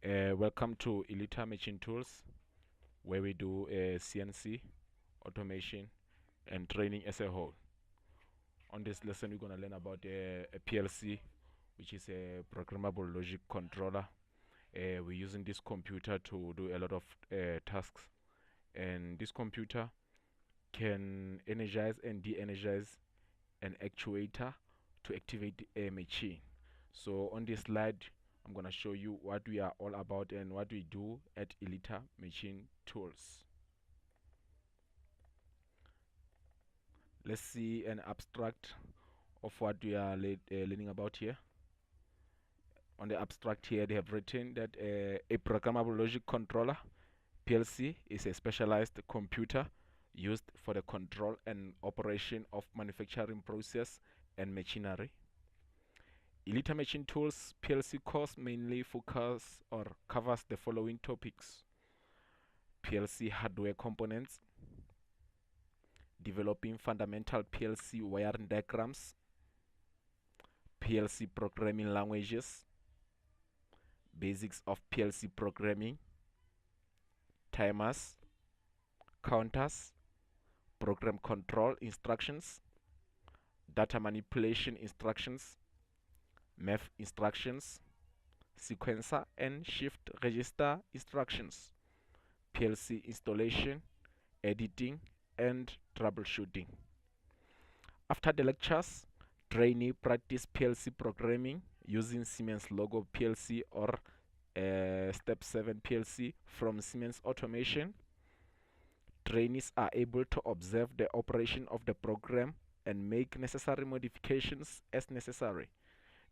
Welcome to Elita Machine Tools, where we do CNC, automation, and training as a whole. On this lesson, we're going to learn about a PLC, which is a programmable logic controller. We're using this computer to do a lot of tasks, and this computer can energize and de-energize an actuator to activate a machine. So on this slide, I'm going to show you what we are all about and what we do at Elita Machine Tools. Let's see an abstract of what we are learning about here. On the abstract here, they have written that a programmable logic controller, PLC, is a specialized computer used for the control and operation of manufacturing process and machinery. Elite Machine Tools PLC course mainly focus or covers the following topics: PLC hardware components, developing fundamental PLC wiring diagrams, PLC programming languages, basics of PLC programming, timers, counters, program control instructions, data manipulation instructions, math instructions, sequencer and shift register instructions, PLC installation, editing, and troubleshooting. After the lectures, trainee practice PLC programming using Siemens Logo PLC or Step 7 PLC from Siemens Automation. Trainees are able to observe the operation of the program and make necessary modifications as necessary.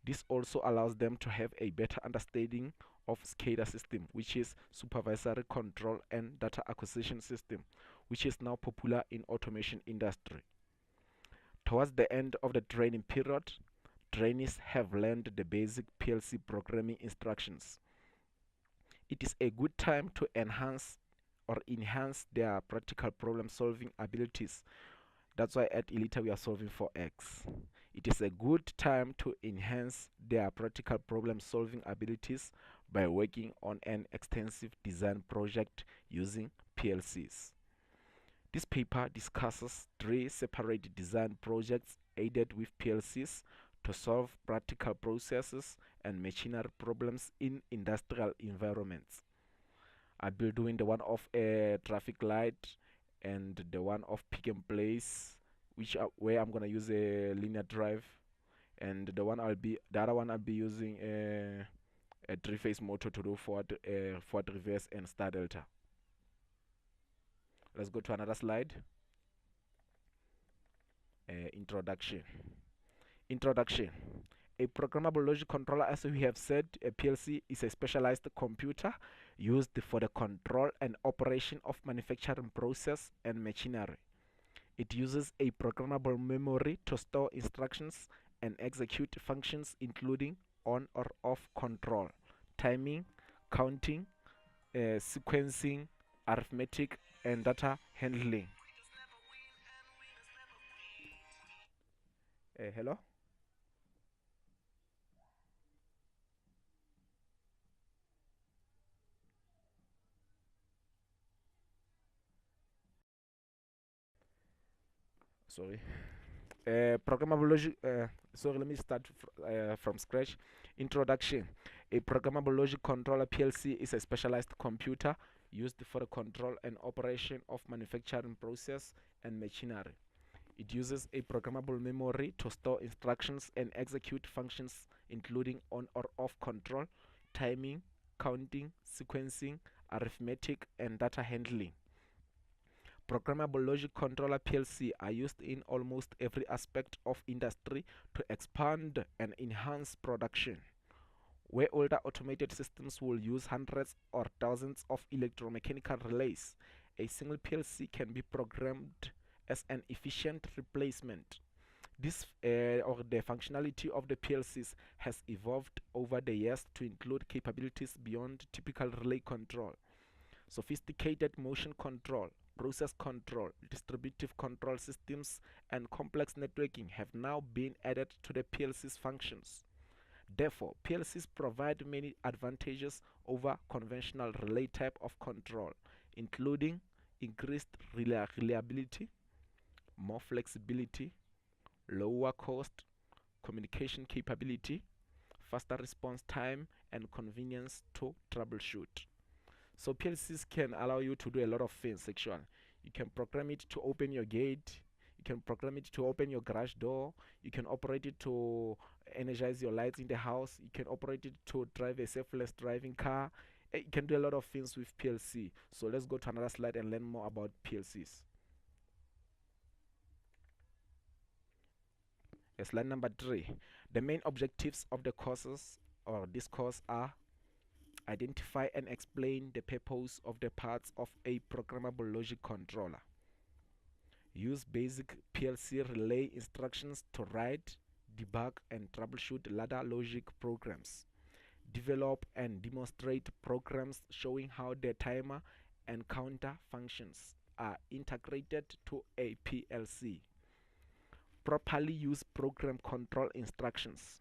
This also allows them to have a better understanding of SCADA system, which is supervisory control and data acquisition system, which is now popular in automation industry. Towards the end of the training period, trainees have learned the basic PLC programming instructions. It is a good time to enhance their practical problem solving abilities. That's why at Elita we are solving for X. It is a good time to enhance their practical problem solving abilities by working on an extensive design project using PLCs. This paper discusses 3 separate design projects aided with PLCs to solve practical processes and machinery problems in industrial environments. I'll be doing the one of a traffic light and the one of pick and place, where I'm gonna use a linear drive, and the other one I'll be using a 3-phase motor to do forward reverse and star delta. Let's go to another slide. Introduction. A programmable logic controller, as we have said, a PLC is a specialized computer used for the control and operation of manufacturing process and machinery. It uses a programmable memory to store instructions and execute functions including on or off control, timing, counting, sequencing, arithmetic, and data handling. Hello? Sorry. Programmable logic. Sorry, let me start from scratch. Introduction. A programmable logic controller PLC is a specialized computer used for the control and operation of manufacturing process and machinery. It uses a programmable memory to store instructions and execute functions including on or off control, timing, counting, sequencing, arithmetic, and data handling. Programmable logic controller PLC are used in almost every aspect of industry to expand and enhance production. Where older automated systems will use hundreds or thousands of electromechanical relays, a single PLC can be programmed as an efficient replacement. The functionality of the PLCs has evolved over the years to include capabilities beyond typical relay control. Sophisticated motion control, process control, distributive control systems, and complex networking have now been added to the PLC's functions. Therefore, PLCs provide many advantages over conventional relay type of control, including increased reliability, more flexibility, lower cost, communication capability, faster response time, and convenience to troubleshoot. So PLCs can allow you to do a lot of things actually. You can program it to open your gate, you can program it to open your garage door, you can operate it to energize your lights in the house, you can operate it to drive a selfless driving car. You can do a lot of things with PLC. So let's go to another slide and learn more about PLCs. Slide number 3. The main objectives of the courses or this course are: identify and explain the purpose of the parts of a programmable logic controller. Use basic PLC relay instructions to write, debug, and troubleshoot ladder logic programs. Develop and demonstrate programs showing how the timer and counter functions are integrated to a PLC. Properly use program control instructions.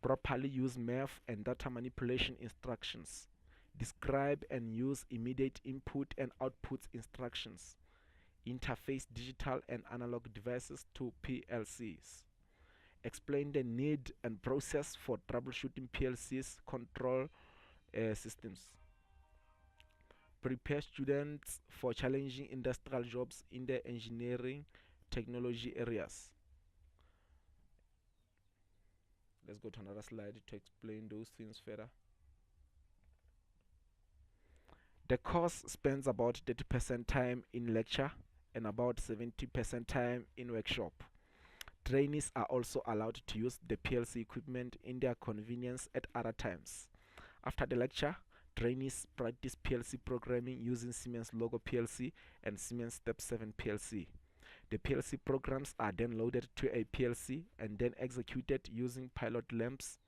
Properly use math and data manipulation instructions. Describe and use immediate input and output instructions. Interface digital and analog devices to PLCs. Explain the need and process for troubleshooting PLCs control systems. Prepare students for challenging industrial jobs in the engineering technology areas. Let's go to another slide to explain those things further. The course spends about 30% time in lecture and about 70% time in workshop. Trainees are also allowed to use the PLC equipment in their convenience at other times. After the lecture, trainees practice PLC programming using Siemens Logo PLC and Siemens Step 7 PLC. The PLC programs are then loaded to a PLC and then executed using pilot lamps,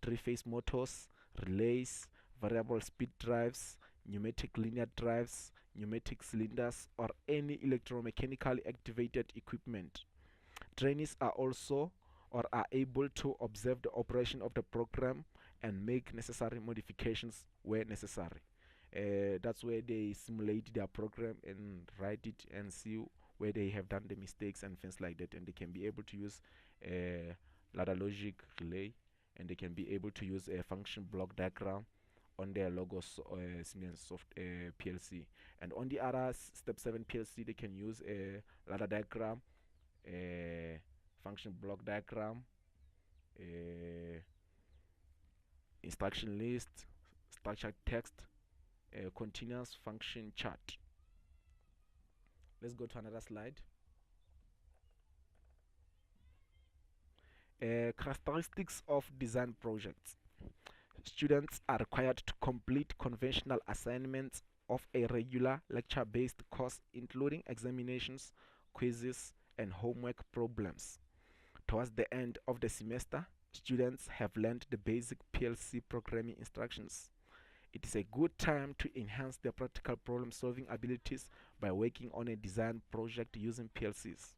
three-phase motors, relays, variable speed drives, pneumatic linear drives, pneumatic cylinders, or any electromechanically activated equipment. Trainees are also or are able to observe the operation of the program and make necessary modifications where necessary. That's where they simulate their program and write it and see where they have done the mistakes and things like that, and they can be able to use ladder logic relay, and they can be able to use a function block diagram on their logos Siemens soft PLC. And on the other step 7 PLC, they can use a ladder diagram, a function block diagram, instruction list, structured text, continuous function chart. Let's go to another slide. Characteristics of design projects. Students are required to complete conventional assignments of a regular lecture-based course, including examinations, quizzes, and homework problems. Towards the end of the semester, students have learned the basic PLC programming instructions. It is a good time to enhance their practical problem-solving abilities by working on a design project using PLCs.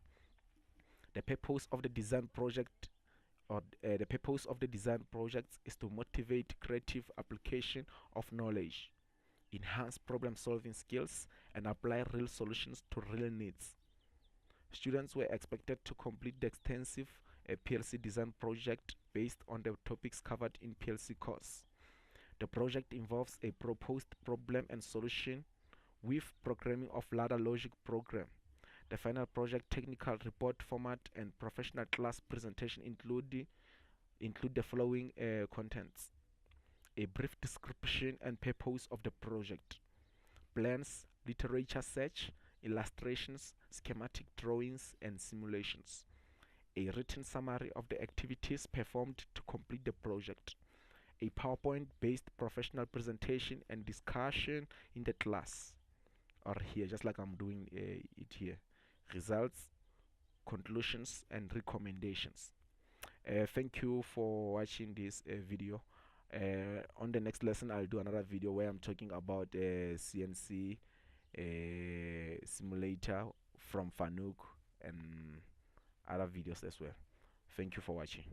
The purpose of the design project the purpose of the design projects is to motivate creative application of knowledge, enhance problem-solving skills, and apply real solutions to real needs. Students were expected to complete the extensive PLC design project based on the topics covered in PLC course. The project involves a proposed problem and solution with programming of ladder logic program. The final project technical report format and professional class presentation include the following contents: a brief description and purpose of the project, plans, literature search, illustrations, schematic drawings, and simulations, a written summary of the activities performed to complete the project, a PowerPoint-based professional presentation and discussion in the class, or here, just like I'm doing it here, results, conclusions, and recommendations. Thank you for watching this video. On the next lesson, I'll do another video where I'm talking about CNC simulator from Fanuc and other videos as well. Thank you for watching.